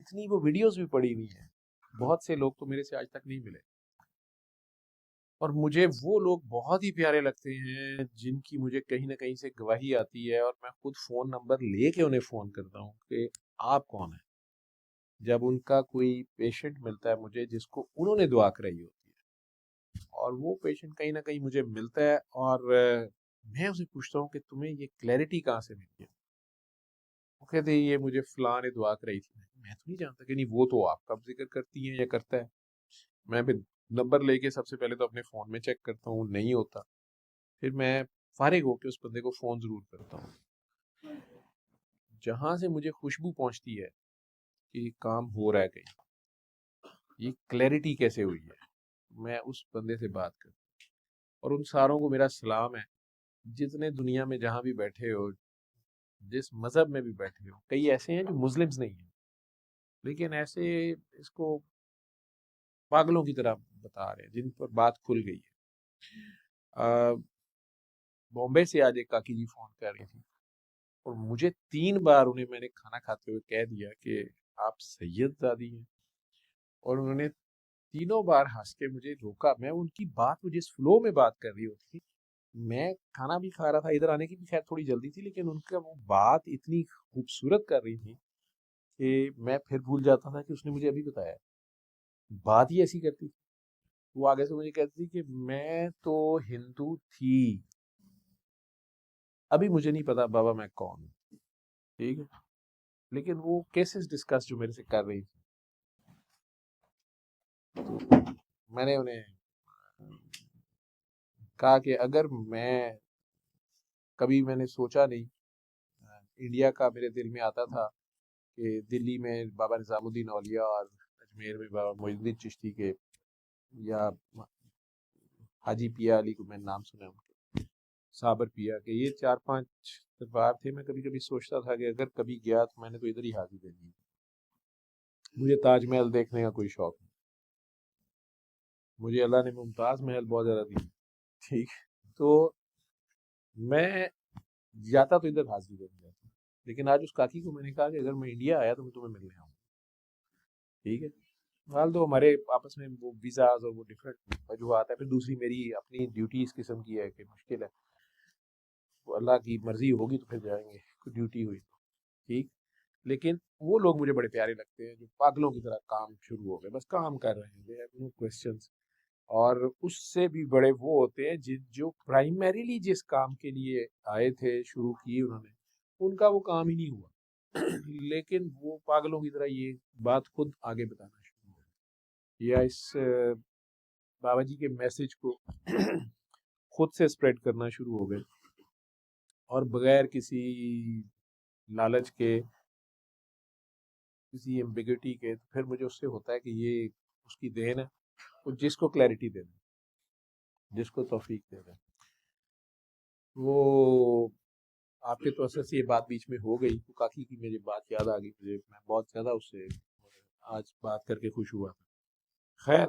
इतनी वो वीडियोस भी पड़ी हुई हैं। बहुत से लोग तो मेरे से आज तक नहीं मिले, और मुझे वो लोग बहुत ही प्यारे लगते हैं जिनकी मुझे कहीं ना कहीं से गवाही आती है, और मैं खुद फोन नंबर लेके उन्हें फोन करता हूँ कि आप कौन है। जब उनका कोई पेशेंट मिलता है मुझे जिसको उन्होंने दुआ कराई होती है, और वो पेशेंट कहीं ना कहीं मुझे मिलता है, और मैं उसे पूछता हूँ कि तुम्हें ये क्लैरिटी कहाँ से मिली है। वो कहते हैं ये मुझे फलां ने दुआ कराई थी। मैं तो नहीं जानता कि नहीं, वो तो आपका जिक्र करती है या करता है। मैं फिर नंबर लेके सबसे पहले तो अपने फ़ोन में चेक करता हूँ, नहीं होता। फिर मैं फारिग होके उस बंदे को फ़ोन ज़रूर करता हूँ। जहाँ से मुझे खुशबू पहुँचती है कि काम हो रहा है कहीं, ये क्लैरिटी कैसे हुई है, मैं उस बंदे से बात करता हूँ। और उन सारों को मेरा सलाम है, जितने दुनिया में जहाँ भी बैठे हो, जिस मज़हब में भी बैठे हो। कई ऐसे हैं जो मुस्लिम्स नहीं हैं, लेकिन ऐसे इसको पागलों की तरह बता रहे हैं, जिन पर बात खुल गई है। बॉम्बे से आज एक काकी जी फ़ोन कर रही थी, और मुझे 3 बार उन्हें मैंने खाना खाते हुए कह दिया कि आप सैयदजादी हैं, और उन्होंने तीनों बार हंस के मुझे रोका। मैं उनकी बात, वो जिस फ्लो में बात कर रही होती थी, मैं खाना भी खा रहा था, इधर आने की भी खैर थोड़ी जल्दी थी, लेकिन उनका वो बात इतनी खूबसूरत कर रही थी कि मैं फिर भूल जाता था कि उसने मुझे अभी बताया। बात ही ऐसी करती थी। वो आगे से मुझे कहती थी कि मैं तो हिंदू थी, अभी मुझे नहीं पता बाबा मैं कौन हूँ। ठीक है, लेकिन वो केसेस डिस्कस जो मेरे से कर रही थी, तो मैंने उन्हें कहा कि अगर मैं कभी, मैंने सोचा नहीं, इंडिया का मेरे दिल में आता था कि दिल्ली में बाबा निजामुद्दीन औलिया, और अजमेर में बाबा मोइनुद्दीन चिश्ती के, या हाजी पिया अली को मैंने नाम सुना है उनके, साबर पिया के, ये 4-5 दरबार थे। मैं कभी कभी सोचता था कि अगर कभी गया तो मैंने तो इधर ही हाजिरी देनी है। मुझे ताजमहल देखने का कोई शौक नहीं, मुझे अल्लाह ने मुमताज महल बहुत ज्यादा दी। ठीक, तो मैं जाता तो इधर हाजिरी देने जाता, लेकिन आज उस काकी को मैंने कहा कि अगर मैं इंडिया आया तो मैं तुम्हें मिलने आऊंगा। ठीक है, फिलहाल तो हमारे आपस में वो वीज़ाज और वो डिफरेंट वजूहत है। फिर दूसरी मेरी अपनी ड्यूटी इस किस्म की है कि मुश्किल है, वो अल्लाह की मर्जी होगी तो फिर जाएंगे, कोई ड्यूटी हुई तो। ठीक, लेकिन वो लोग मुझे बड़े प्यारे लगते हैं जो पागलों की तरह काम शुरू हो गए, बस काम कर रहे हैं, दे हैव नो क्वेश्चंस। और उससे भी बड़े वो होते हैं जिन जो प्राइमरीली जिस काम के लिए आए थे, शुरू की उन्होंने, उनका वो काम ही नहीं हुआ। लेकिन वो पागलों की तरह ये बात खुद आगे बताना शुरू कर, या इस बाबा जी के मैसेज को खुद से स्प्रेड करना शुरू हो गए, और बगैर किसी लालच के, किसी एम्बिग्युइटी के। तो फिर मुझे उससे होता है कि ये उसकी देन है, वो जिसको क्लैरिटी दे दे, जिसको तौफीक दे दे। वो आपके तो असर से ये बात बीच में हो गई, तो काकी की मेरी बात याद आ गई मुझे, मैं बहुत ज़्यादा उससे आज बात करके खुश हुआ था। खैर,